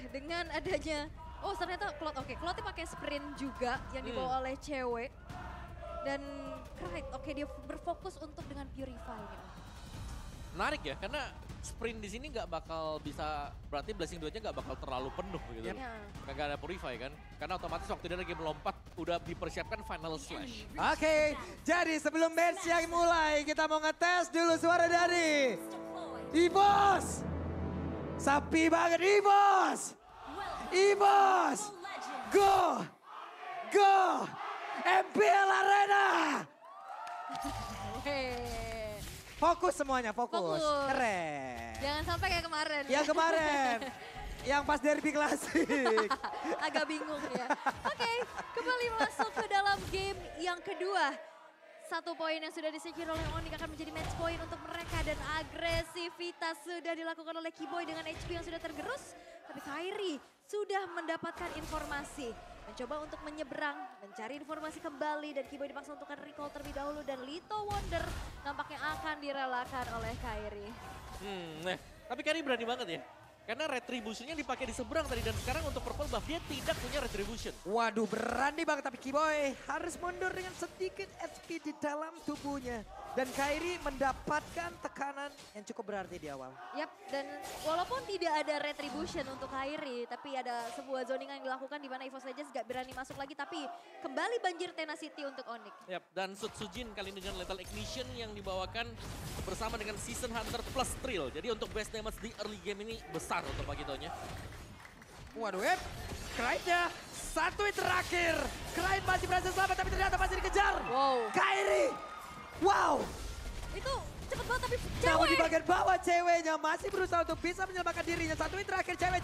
dengan adanya, oh ternyata Cloud, oke, Cloudnya pakai sprint juga yang dibawa oleh cewek. Dan oke, dia berfokus untuk dengan Purify nih. Menarik ya, karena sprint di sini nggak bakal bisa, berarti Blessing duetnya nggak bakal terlalu penuh gitu. Nggak ada Purify kan, karena otomatis waktu dia lagi melompat udah dipersiapkan final slash. Oke, jadi sebelum match yang mulai kita mau ngetes dulu suara dari EVOS. Sapi banget EVOS. EVOS. Go. Go. MPL Arena. Fokus semuanya, fokus. Keren. Jangan sampai kayak kemarin. Yang kemarin. Yang pas derby klasik. Agak bingung ya. Oke, kembali masuk ke dalam game yang kedua. 1 poin yang sudah disecure oleh Onyx akan menjadi match point untuk mereka. Dan agresivitas sudah dilakukan oleh Kiboy dengan HP yang sudah tergerus. Tapi Kairi sudah mendapatkan informasi. Mencoba untuk menyeberang, mencari informasi kembali. Dan Kiboy dipaksa untuk recall terlebih dahulu. Dan Little Wonder nampaknya akan direlakan oleh Kairi. Tapi Kairi berani banget ya. Karena retributionnya dipakai di seberang tadi dan sekarang untuk purple buff dia tidak punya retribution. Waduh, berani banget tapi Kiboy harus mundur dengan sedikit HP di dalam tubuhnya. Dan Kairi mendapatkan tekanan yang cukup berarti di awal. Yap, dan walaupun tidak ada retribution untuk Kairi, tapi ada sebuah zoning yang dilakukan di mana EVOS Legends gak berani masuk lagi, tapi kembali banjir tenacity untuk Onyx. Yap, dan Sutsujin kali ini dengan Lethal Ignition yang dibawakan bersama dengan Season Hunter plus Trill. Jadi untuk best damage di early game ini besar untuk Magitonya. Waduh, Kraidnya 1 hit terakhir. Kraid masih berhasil selamat tapi ternyata masih dikejar. Wow. Kairi. Wow. Itu cepet banget tapi Namun di cewek. bagian bawah ceweknya masih berusaha untuk bisa menyelamatkan dirinya. 1 hit terakhir cewek.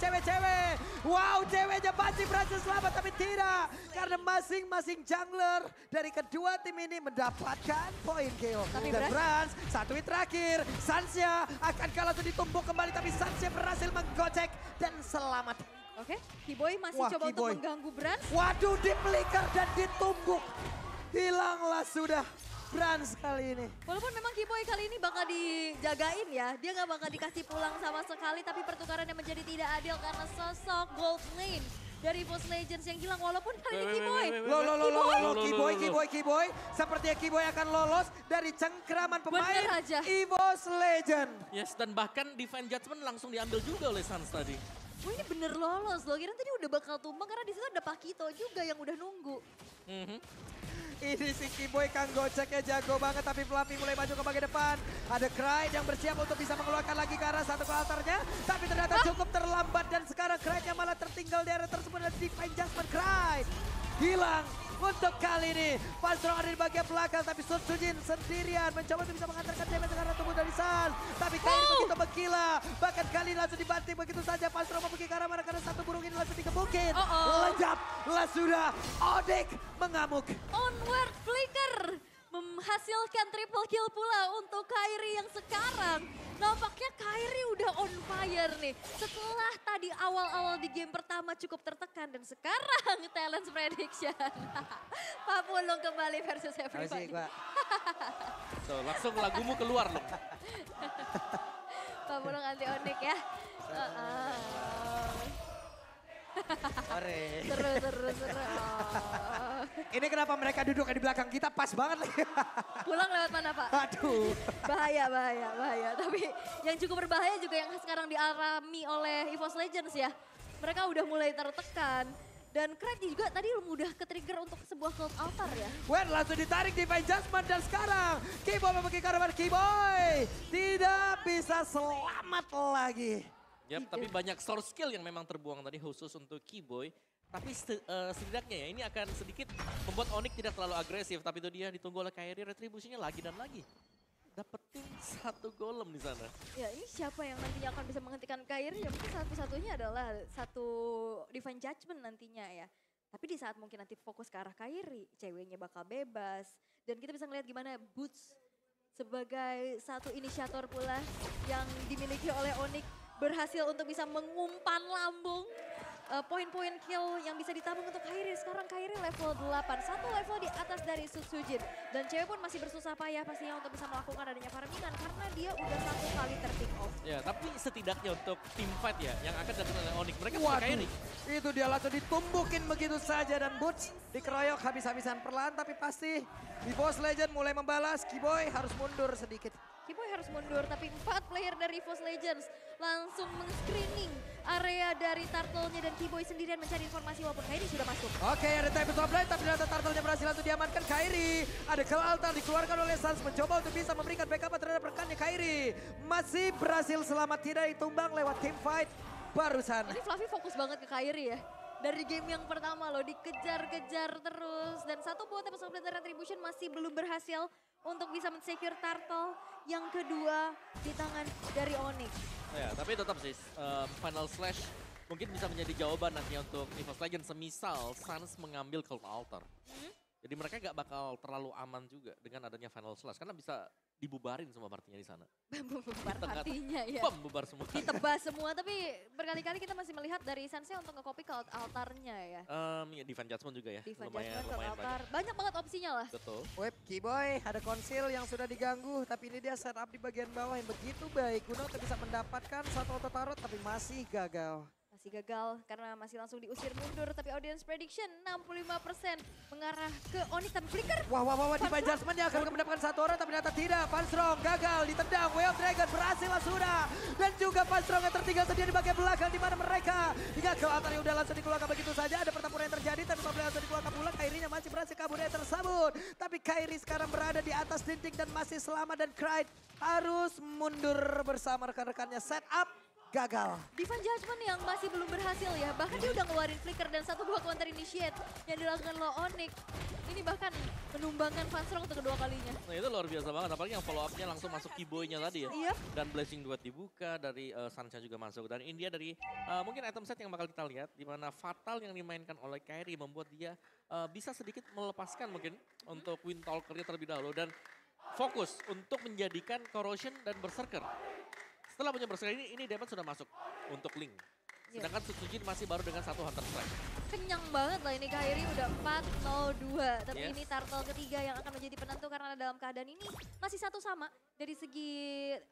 Wow, ceweknya masih berhasil selamat tapi tidak. Karena masing-masing jungler dari kedua tim ini mendapatkan poin KO. Tapi Dan Brans 1 hit terakhir. Sansya akan kalah langsung ditumbuk kembali tapi Sansya berhasil menggocek dan selamat. Oke, Kiboy masih coba untuk mengganggu Brans. Waduh, dipeliker dan ditumbuk. Hilanglah sudah Brans kali ini. Walaupun memang Kiboy kali ini bakal dijagain ya. Dia nggak bakal dikasih pulang sama sekali. Tapi pertukarannya menjadi tidak adil karena sosok gold lane dari EVOS Legends yang hilang. Walaupun kali ini Kiboy. Kiboy. Sepertinya Kiboy akan lolos dari cengkraman pemain EVOS Legends. Yes, dan bahkan Divine Judgment langsung diambil juga oleh Sans tadi. Wah, ini bener lolos loh. Kira tadi udah bakal tumbang karena di situ ada Pakito juga yang udah nunggu. Ini si Kiboy Kang goceknya jago banget tapi Fluffy mulai maju ke bagian depan. Ada Kraid yang bersiap untuk bisa mengeluarkan lagi ke arah satu altarnya. Tapi ternyata cukup terlambat dan sekarang Kraidnya malah tertinggal di area tersebut dan Divine Judgment Kraid hilang. Untuk kali ini, Fastron ada di bagian belakang tapi Sutsujin sendirian mencoba untuk bisa mengantarkan damage karena tubuh dari Sans. Tapi kali ini begitu bergila, bahkan kali ini langsung dibanting begitu saja. Fastron membuki ke arah mana karena satu burung ini langsung dikebukin. Lejap, lah sudah, Onyx mengamuk. Onward Flicker menghasilkan triple kill pula untuk Kairi yang sekarang. Nampaknya Kairi udah on fire nih. Setelah tadi awal-awal di game pertama cukup tertekan dan sekarang talent prediction. Pak Pulung kembali versus everybody. So, langsung lagumu keluar loh. Pak Pulung anti Onyx ya. Seru. Ini kenapa mereka duduk di belakang kita pas banget lagi. Pulang lewat mana Pak? Aduh. Bahaya. Tapi yang cukup berbahaya juga yang sekarang dialami oleh EVOS Legends ya. Mereka udah mulai tertekan. Dan Kraid juga tadi mudah ke-trigger untuk sebuah Cloud Altar ya. Langsung ditarik Divine Judgment dan sekarang Kiboy memiliki karavan Kiboy. Tidak bisa selamat lagi. Yap, tapi banyak source skill yang memang terbuang tadi khusus untuk Kiboy. Tapi setidaknya ya ini akan sedikit membuat Onyx tidak terlalu agresif. Tapi itu dia ditunggu oleh Kairi, retribusinya lagi dan lagi. Dapetin 1 golem di sana. Ya ini siapa yang nantinya akan bisa menghentikan Kairi? Ya mungkin satu-satunya adalah satu Divine Judgment nantinya ya. Tapi di saat mungkin nanti fokus ke arah Kairi, ceweknya bakal bebas. Dan kita bisa ngeliat gimana Boots sebagai satu inisiator pula yang dimiliki oleh Onyx berhasil untuk bisa mengumpan lambung poin-poin kill yang bisa ditabung untuk Kairi. Sekarang Kairi level 8, 1 level di atas dari Sutsujin. Dan cewek pun masih bersusah payah pastinya untuk bisa melakukan adanya farmingan karena dia udah 1 kali ter-pick off. Ya, tapi setidaknya untuk team fight ya yang akan datang oleh Onyx, mereka ke Kairi. Itu dia langsung ditumbukin begitu saja dan Boots dikeroyok habis-habisan perlahan tapi pasti EVOS Legend mulai membalas. Kiboy harus mundur sedikit. Kiboy harus mundur, tapi 4 player dari EVOS Legends langsung meng-screening area dari Turtle-nya dan Kiboy sendirian mencari informasi walaupun Kairi sudah masuk. Oke, ada time top lane tapi ternyata Turtle-nya berhasil untuk diamankan Kairi. Ada kill altar dikeluarkan oleh Sans mencoba untuk bisa memberikan backup terhadap rekannya Kairi. Masih berhasil selamat, tidak ditumbang lewat team fight barusan. Ini Fluffy fokus banget ke Kairi ya. Dari game yang pertama loh, dikejar-kejar terus. Dan satu buat episode dari Retribution masih belum berhasil untuk bisa men-secure Turtle. Yang kedua di tangan dari Onyx. Ya, tapi tetap sih Final Slash mungkin bisa menjadi jawaban nanti untuk EVOS Legends semisal Sans mengambil Cult Altar. Jadi mereka gak bakal terlalu aman juga dengan adanya Final Slash karena bisa dibubarin semua partinya di sana. Bubar hatinya ya. Bam, bubar semua. Ditebas semua, tapi berkali-kali kita masih melihat dari Sansnya untuk nge-copy Cult Altarnya ya. Ya, Divine Judgment juga ya. Divine lumayan, Judgment, Cult lumayan Altar, banyak. banyak banget opsinya lah. Betul. Web Kiboy, ada konsil yang sudah diganggu tapi ini dia setup di bagian bawah yang begitu baik. Guna untuk bisa mendapatkan satu auto tarot tapi masih gagal. Masih gagal karena masih langsung diusir mundur, tapi audience prediction 65% mengarah ke Onyx dan Flicker. Wah, Divine Judgment yang akan mendapatkan satu orang tapi ternyata tidak. Panstrong gagal, ditendang, Way of Dragon berhasil lah sudah. Dan juga Panstrong yang tertinggal sendiri di bagian belakang di mana mereka. Hingga ke altar yang udah langsung dikeluarkan begitu saja. Ada pertempuran yang terjadi tapi Mobley langsung dikeluarkan pula. Kairinya masih berhasil kabur dari tersebut. Tapi Kairi sekarang berada di atas dinding dan masih selamat dan Clyde harus mundur bersama rekan-rekannya. Setup gagal. Divine Judgment yang masih belum berhasil ya, bahkan dia udah ngeluarin Flicker dan satu buah counter initiate yang dilakukan oleh Onyx. Ini bahkan menumbangkan Fanstrong untuk kedua kalinya. Nah itu luar biasa banget, apalagi yang follow up-nya langsung masuk Kiboy-nya tadi ya. Iya. Dan Blessing Duet dibuka, dari Sancha juga masuk. Dan India dari mungkin item set yang bakal kita lihat, di mana Fatal yang dimainkan oleh Kairi membuat dia bisa sedikit melepaskan mungkin untuk Windtalker-nya terlebih dahulu. Dan fokus untuk menjadikan Corrosion dan Berserker. Setelah punya Berserker ini damage sudah masuk untuk Link. Sedangkan Tsujin masih baru dengan satu Hunter Strike. Kenyang banget lah ini Kairi udah 4-0-2. Tapi Yes. ini Turtle ketiga yang akan menjadi penentu karena dalam keadaan ini masih satu sama. Dari segi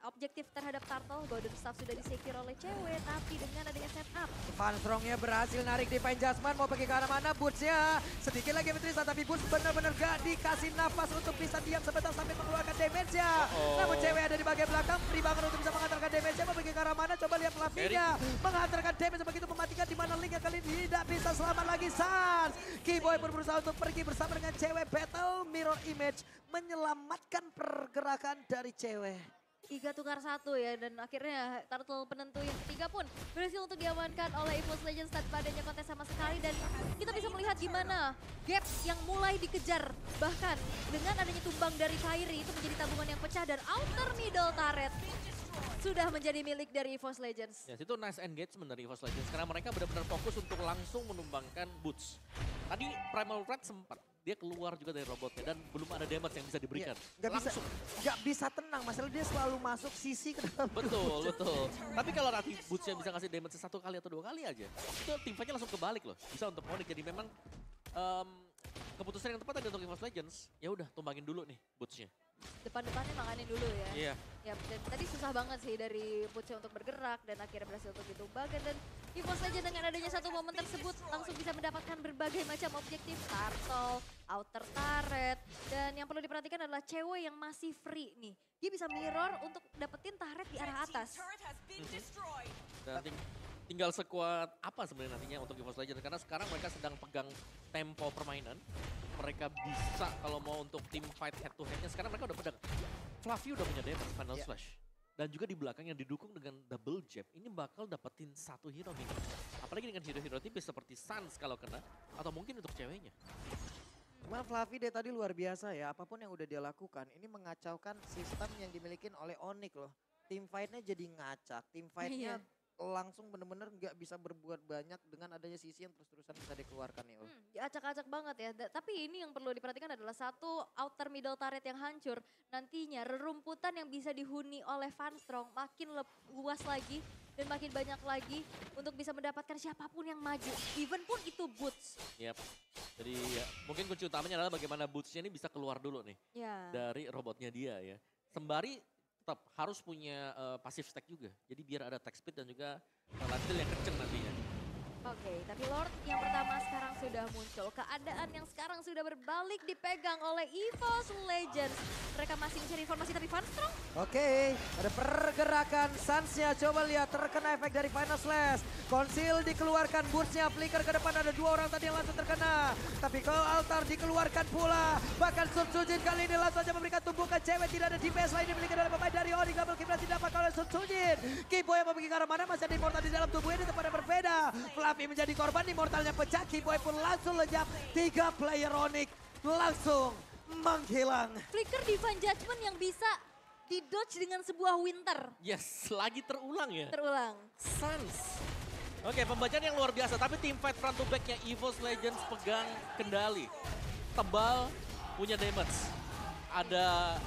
objektif terhadap Turtle, Golden Staff sudah disecure oleh cewek. Tapi dengan adanya setup. Panstrongnya berhasil narik Divine Judgment, mau pergi ke arah mana Boots-nya. Sedikit lagi Beatrice, tapi Boots benar-benar gak dikasih nafas untuk bisa diam sebentar sampai mengeluarkan damage-nya. Namun cewek ada di bagian belakang, free banget untuk bisa mengantarkan damage-nya. Mau pergi ke arah mana, coba lihat Fluffy-nya. Mengantarkan damage begitu mematikan di mana Link yang kali ini tidak bisa selamat lagi. Sans. Kiboy pun berusaha untuk pergi bersama dengan cewek. Battle Mirror Image menyelamatkan pergerakan dari cewek. 3 tukar 1 ya, dan akhirnya Turtle penentu yang ketiga pun berhasil untuk diamankan oleh EVOS Legends tanpa adanya kontes sama sekali. Dan kita bisa melihat gimana gap yang mulai dikejar. Bahkan dengan adanya tumbang dari Kairi itu menjadi tabungan yang pecah dan outer middle turret sudah menjadi milik dari EVOS Legends. Ya, itu nice engagement dari EVOS Legends karena mereka benar-benar fokus untuk langsung menumbangkan Boots. Tadi Primal Threat sempat dia keluar juga dari robotnya dan belum ada damage yang bisa diberikan. Langsung. Gak bisa tenang, masalah dia selalu masuk sisi ke dalam. Betul. Tapi kalau nanti Boots-nya bisa ngasih damage satu kali atau dua kali aja, itu tim fight-nya langsung kebalik loh. Bisa untuk Onyx. Jadi memang keputusan yang tepat ada untuk EVOS Legends. Ya udah, tumbangin dulu nih Boots-nya. Depan-depannya makanin dulu ya. Iya. Ya, dan tadi susah banget sih dari Boots untuk bergerak dan akhirnya berhasil untuk ditumbangkan. Dan EVOS Legends dengan adanya satu momen tersebut langsung bisa mendapatkan berbagai macam objektif. Turtle, outer turret, dan yang perlu diperhatikan adalah cewek yang masih free nih. Dia bisa mirror untuk dapetin turret di arah atas. Dan tinggal sekuat apa sebenarnya nantinya untuk EVOS Legends. Karena sekarang mereka sedang pegang tempo permainan. Mereka bisa kalau mau untuk tim fight head to headnya. Sekarang mereka udah pedang. Fluffy udah punya damage Final Slash. Dan juga di belakang yang didukung dengan double jab. Ini bakal dapetin satu hero nih. Apalagi dengan hero-hero tipis seperti Sans kalau kena. Atau mungkin untuk ceweknya. Cuman Fluffy dia tadi luar biasa ya, apapun yang udah dia lakukan. Ini mengacaukan sistem yang dimiliki oleh Onyx loh. Tim fight-nya jadi ngacak, tim fight-nya langsung bener-bener nggak bisa berbuat banyak dengan adanya sisi yang terus-terusan bisa dikeluarkan nih. Acak-acak banget ya. Tapi ini yang perlu diperhatikan adalah satu outer middle turret yang hancur. Nantinya rerumputan yang bisa dihuni oleh Fanstrong makin luas lagi dan makin banyak lagi untuk bisa mendapatkan siapapun yang maju. Even pun itu Boots. Yap. Jadi ya, mungkin kunci utamanya adalah bagaimana Boots-nya ini bisa keluar dulu nih. Ya. Dari robotnya dia ya. Sembari tetap harus punya passive stack juga. Jadi biar ada attack speed dan juga lifesteal yang kenceng nantinya. Tapi Lord yang pertama sekarang sudah muncul. Keadaan yang sekarang sudah berbalik dipegang oleh EVOS Legends. Mereka masih mencari informasi tapi Funstrong. Oke, ada pergerakan Suns-nya. Coba lihat terkena efek dari Final Slash. Konsil dikeluarkan, Burst-nya flicker ke depan. Ada 2 orang tadi yang langsung terkena. Tapi Call Altar dikeluarkan pula. Bahkan Sun Sujin kali ini langsung saja memberikan tumpukan cewek. Tidak ada DPS lain dimiliki oleh pemain dari Ori. Double kill berhasil didapat oleh Sun Sujin. Kiboy yang memiliki ke arah mana, masih ada Immortal di dalam tubuhnya di tempat yang berbeda. Fluffy menjadi korban, Immortalnya pecah. Kiboy pun langsung lenyap. 3 player Onyx langsung menghilang. Flicker Divine Judgment yang bisa di-dodge dengan sebuah winter. Yes, lagi terulang ya. Terulang. Suns. Oke, pembacaan yang luar biasa. Tapi team fight front to back-nya EVOS Legends pegang kendali. Tebal, punya damage. Ada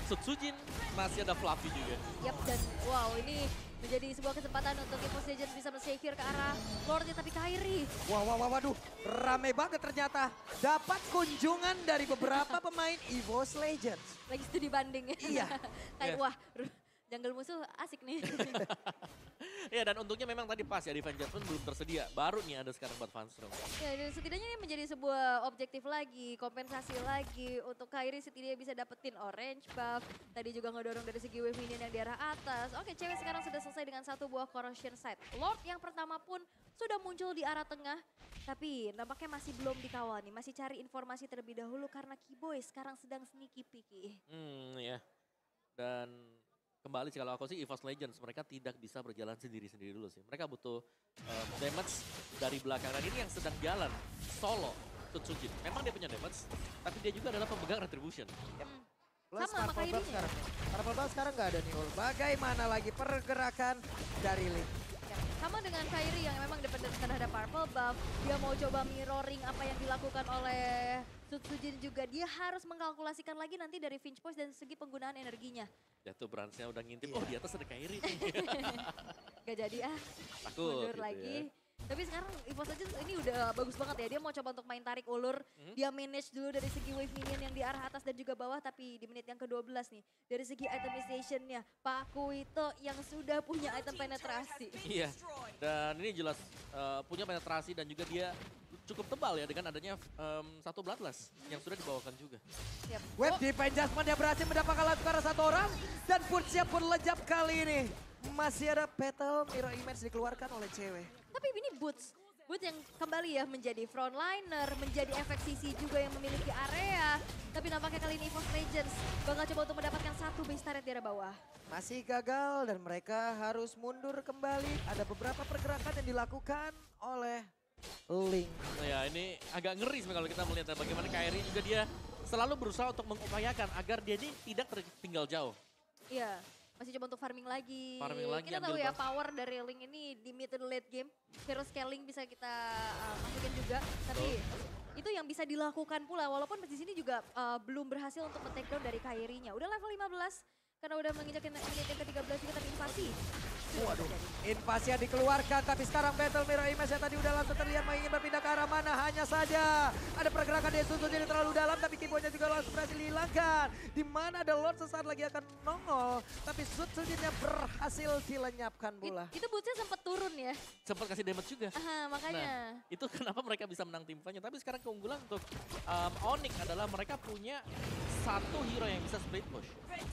Sutsujin, masih ada Fluffy juga. Yap, dan wow ini menjadi sebuah kesempatan untuk EVOS Legends bisa men-secure ke arah Lordnya, tapi Kairi. Waduh, rame banget ternyata. Dapat kunjungan dari beberapa pemain EVOS Legends. Lagi studi banding ya. Iya. Kayak Iya. wah, jungle musuh asik nih. Ya, dan untungnya memang tadi pas ya, Divine Judgment belum tersedia. Baru nih ada sekarang buat Funstrong. Ya, dan setidaknya ini menjadi sebuah objektif lagi, kompensasi lagi untuk Kairi, setidaknya bisa dapetin orange buff. Tadi juga ngedorong dari segi wave minion yang di arah atas. Oke, cewek sekarang sudah selesai dengan 1 buah corrosion sight. Lord yang pertama pun sudah muncul di arah tengah, tapi nampaknya masih belum dikawal nih. Masih cari informasi terlebih dahulu karena Kiboy sekarang sedang sneaky peeky. Ya. Dan kembali sih kalau aku sih EVOS Legends, mereka tidak bisa berjalan sendiri-sendiri dulu sih. Mereka butuh damage dari belakang. Dan ini yang sedang jalan solo Sutsujin. Memang dia punya damage, tapi dia juga adalah pemegang retribution. Plus Sama Purple Kairi Belt nih. sekarang. Purple Belt sekarang nggak ada nih. Bagaimana lagi pergerakan dari Link? Ya, sama dengan Kairi yang memang dependen terhadap purple buff. Dia mau coba mirroring apa yang dilakukan oleh Sutsujin juga. Dia harus mengkalkulasikan lagi nanti dari Finch Poise dan segi penggunaan energinya. Jatuh Bransnya udah ngintip, Iya. oh di atas ada Kairi. Gak jadi Takut mundur gitu lagi. ya. Tapi sekarang EVOS Legends ini udah bagus banget ya. Dia mau coba untuk main tarik ulur. Dia manage dulu dari segi wave minion yang di arah atas dan juga bawah. Tapi di menit yang ke-12 nih. Dari segi itemization-nya, Pak Kuito yang sudah punya item penetrasi. Iya, dan ini jelas punya penetrasi dan juga dia cukup tebal ya dengan adanya satu Bloodlust yang sudah dibawakan juga. Siap. Web Divine Judgment yang berhasil mendapatkan langsung ke arah 1 orang. Dan Burst-nya pun lejap kali ini. Masih ada Battle Mirror Image dikeluarkan oleh cewek. Tapi ini Boots. Boots yang kembali ya menjadi frontliner, menjadi efek sisi juga yang memiliki area. Tapi nampaknya kali ini EVOS Legends bakal coba untuk mendapatkan 1 base turret di arah bawah. Masih gagal dan mereka harus mundur kembali. Ada beberapa pergerakan yang dilakukan oleh Link. Nah ya ini agak ngeri sebenarnya kalau kita melihat ya, bagaimana Kairi juga dia selalu berusaha untuk mengupayakan agar dia ini tidak tertinggal jauh. Iya, masih coba untuk farming lagi. Farming lagi, Kita tahu ambil ya buff. power dari Link ini di mid to late game. Hero scaling bisa kita masukin juga. Tapi itu yang bisa dilakukan pula. Walaupun di sini juga belum berhasil untuk men-take down dari Kairi-nya. Udah level 15 karena udah menginjak menit yang ke-13 juga tapi invasi. Waduh, invasi yang dikeluarkan tapi sekarang Battle Mirror Image yang tadi udah langsung terlihat mau ingin berpindah ke arah mana. Hanya saja ada pergerakan dari Susun jadi terlalu dalam tapi Kibonya juga langsung berhasil dihilangkan. Di mana ada Lord sesaat lagi akan nongol tapi Susunnya berhasil dilenyapkan pula. Itu Bootsnya sempat turun ya. Sempat kasih damage juga. Aha, makanya. Nah, itu kenapa mereka bisa menang tim fight-nya. Tapi sekarang keunggulan untuk Onyx adalah mereka punya satu hero yang bisa split push.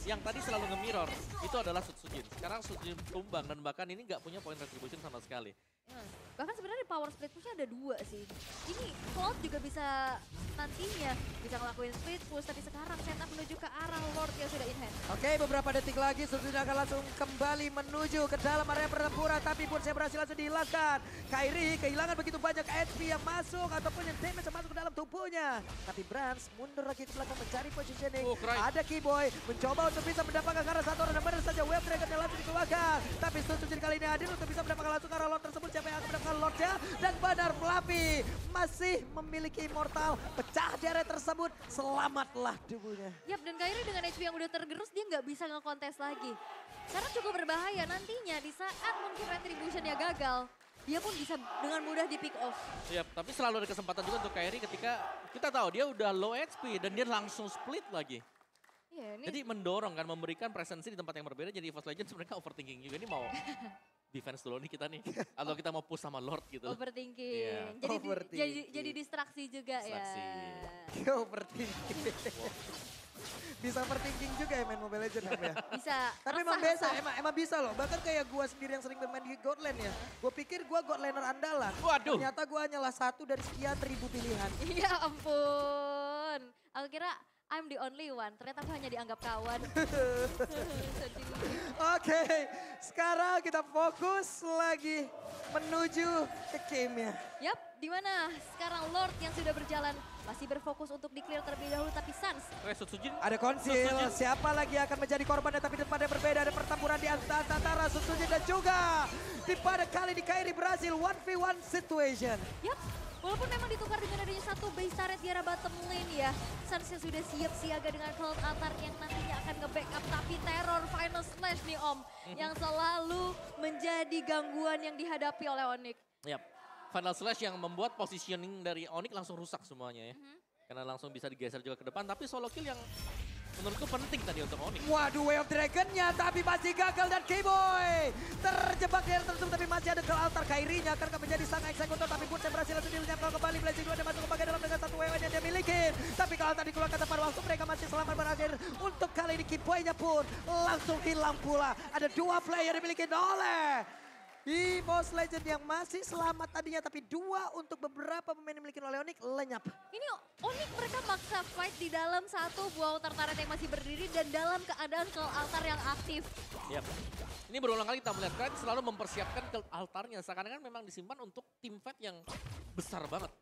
Yang tadi selalu nge-mirror, itu adalah Sutsujin. Sekarang Sutsujin tumbang dan bahkan ini nggak punya point retribution sama sekali. Bahkan sebenarnya power split push ada 2 sih. Ini Cloud juga bisa nantinya bisa ngelakuin split push, tapi sekarang setup menuju ke arah Lord yang sudah in hand. Oke, beberapa detik lagi Susun akan langsung kembali menuju ke dalam area pertempuran tapi Burst berhasil langsung dihilangkan. Kairi kehilangan begitu banyak HP yang masuk ataupun yang damage yang masuk ke dalam tubuhnya. Tapi Brans mundur lagi ke belakang mencari positioning. Oh, Cry. Ada Kiboy mencoba untuk bisa mendapatkan ke arah 1 orang dan benar saja Wave Dragon yang langsung dikeluarkan. Tapi Susun kali ini hadir untuk bisa mendapatkan langsung ke arah Lord tersebut. Siapa yang akan mendapatkan Lordnya? Dan benar Fluffy masih memiliki immortal. Pecah di area tersebut. Selamatlah tubuhnya. Yap, dan Kairi dengan HP yang udah tergerus dia nggak bisa ngekontes lagi. Karena cukup berbahaya nantinya di saat mungkin retributionnya gagal. Dia pun bisa dengan mudah di pick off. Ya, tapi selalu ada kesempatan juga untuk Kairi ketika kita tahu dia udah low HP dan dia langsung split lagi. Iya, ini Jadi mendorong kan, memberikan presensi di tempat yang berbeda. Jadi EVOS Legends mereka overthinking juga. Ini mau defense dulu nih kita nih. Atau kita mau push sama Lord gitu. Overthinking. Iya. Jadi, Overthinking. jadi distraksi juga Distraksi. ya. Overthinking. Bisa overthinking juga ya main Mobile Legends ya. Bisa. Tapi emang biasa, emang bisa loh. Bahkan kayak gua sendiri yang sering bermain di God Lane ya. Gue pikir gua God Laner andalan. Waduh. Ternyata gua hanyalah satu dari sekian ribu pilihan. Ya ampun. Aku kira I'm the only one. Ternyata aku hanya dianggap kawan. Sedih. Oke, sekarang kita fokus lagi menuju ke game-nya. Yap, di mana sekarang Lord yang sudah berjalan masih berfokus untuk di-clear terlebih dahulu, tapi Sans Sutsujin. Ada konsil, siapa lagi yang akan menjadi korbannya, tapi depannya berbeda. Ada pertempuran di antara Sutsujin dan juga di pada kali ini Kairi berhasil 1v1 situation. Yap, walaupun memang ditukar dengan adanya satu base turret di arah bottom lane ya. Sans yang sudah siap siaga dengan Cloud Altar yang nantinya akan nge-backup. Tapi teror Final Slash nih Om. Yang selalu menjadi gangguan yang dihadapi oleh Onyx. Yap. Final Slash yang membuat positioning dari Onyx langsung rusak semuanya ya. Karena langsung bisa digeser juga ke depan. Tapi solo kill yang menurutku penting tadi untuk Onyx. Waduh, Way of Dragon-nya tapi masih gagal dan K-Boy terjebak di area tertutup, tapi masih ada Cloud Altar. Kairi-nya akan menjadi sang eksekutor, tapi Bursa berhasil langsung dilenyapkan kembali. Blazing 2 dan masuk ke bagian dalam dengan satu WW yang dia miliki. Tapi Cloud Altar dikeluarkan tepat waktu, mereka masih selamat berakhir. Untuk kali ini K-Boy-nya pun langsung hilang pula. Ada dua player dimiliki oleh EVOS Legend yang masih selamat tadinya, tapi dua untuk beberapa pemain yang dimiliki oleh Onyx lenyap. Ini Onyx mereka maksa fight di dalam satu buah altar turret yang masih berdiri dan dalam keadaan Cloud Altar yang aktif. Yap. Ini berulang kali kita melihat Kraken selalu mempersiapkan Cloud Altarnya. Seakan-akan memang disimpan untuk tim fight yang besar banget.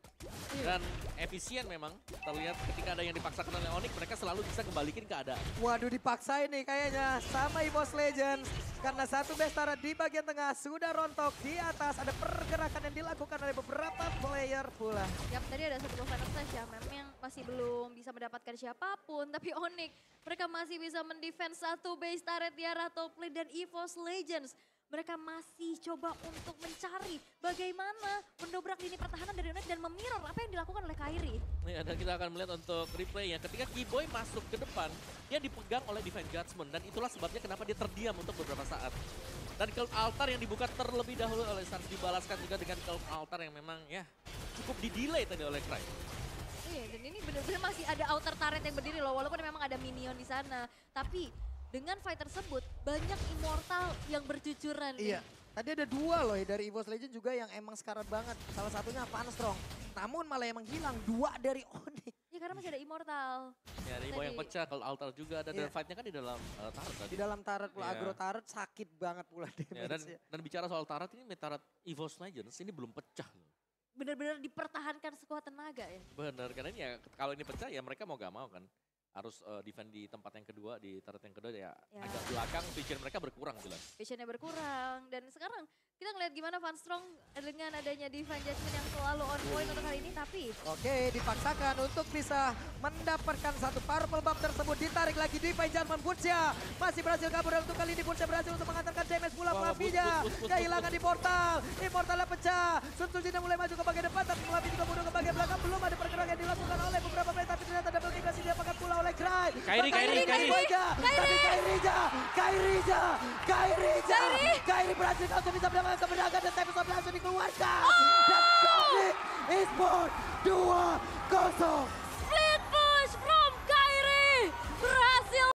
Dan efisien memang. Terlihat ketika ada yang dipaksakan oleh Onyx, mereka selalu bisa kembalikan keadaan. Waduh, dipaksain nih kayaknya sama EVOS Legends. Karena satu base turret di bagian tengah sudah rontok, di atas ada pergerakan yang dilakukan oleh beberapa player pula. Yap, tadi ada satu buah Final Slash yang memang masih belum bisa mendapatkan siapapun. Tapi Onyx mereka masih bisa mendefense satu base turret di arah top lane dan EVOS Legends. Mereka masih coba untuk mencari bagaimana mendobrak lini pertahanan dari Onyx dan memirror apa yang dilakukan oleh Kairi. Ya, dan kita akan melihat untuk replaynya. Ketika K-Boy masuk ke depan, dia dipegang oleh Divine Judgment. Dan itulah sebabnya kenapa dia terdiam untuk beberapa saat. Dan Cloud Altar yang dibuka terlebih dahulu oleh Sans dibalaskan juga dengan Cloud Altar yang memang ya cukup di-delay tadi oleh Cry. Iya, dan ini benar-benar masih ada outer turret yang berdiri loh, walaupun memang ada minion di sana. Tapi dengan fight tersebut banyak immortal yang bercucuran. Iya, tadi ada dua loh dari EVOS Legends juga yang emang sekarat banget. Salah satunya Panstrong. Namun malah emang hilang dua dari Onyx. Ya karena masih ada immortal. Ya, ada Ibo yang pecah, Cloud Altar juga ada. Dan Iya. fightnya kan di dalam turret tadi. Di dalam turret pula, Iya. agro turret sakit banget pula Ya, damage-nya. dan bicara soal turret ini, turret EVOS Legends ini belum pecah loh. Benar-benar dipertahankan sekuat tenaga ya. Bener, karena ini ya kalau ini pecah ya mereka mau gak mau kan. Harus defend di tempat yang kedua, di turret yang kedua ya, Ya. agak belakang, vision mereka berkurang jelas. Visionnya berkurang. Dan sekarang kita ngeliat gimana Van Strong dengan adanya Divine Judgment yang selalu on point untuk kali ini. Tapi Oke, dipaksakan untuk bisa mendapatkan satu purple buff tersebut. Ditarik lagi Divine Judgment. Bursa masih berhasil kabur, dan untuk kali ini Bursa berhasil untuk mengantarkan damage pula. Wah, Flavinya bus. kehilangan di portal. Immortalnya pecah. Sun Tzu mulai maju ke bagian depan, tapi Flavi juga mundur ke bagian belakang. Belum ada pergerakan yang dilakukan oleh beberapa player, tapi ternyata double kick masih diapakan pula oleh Cry. Kairi. Kairi berhasil untuk bisa mendapatkan kemenangan dan Tempest langsung dikeluarkan. Dan Konflik Esports 2-0.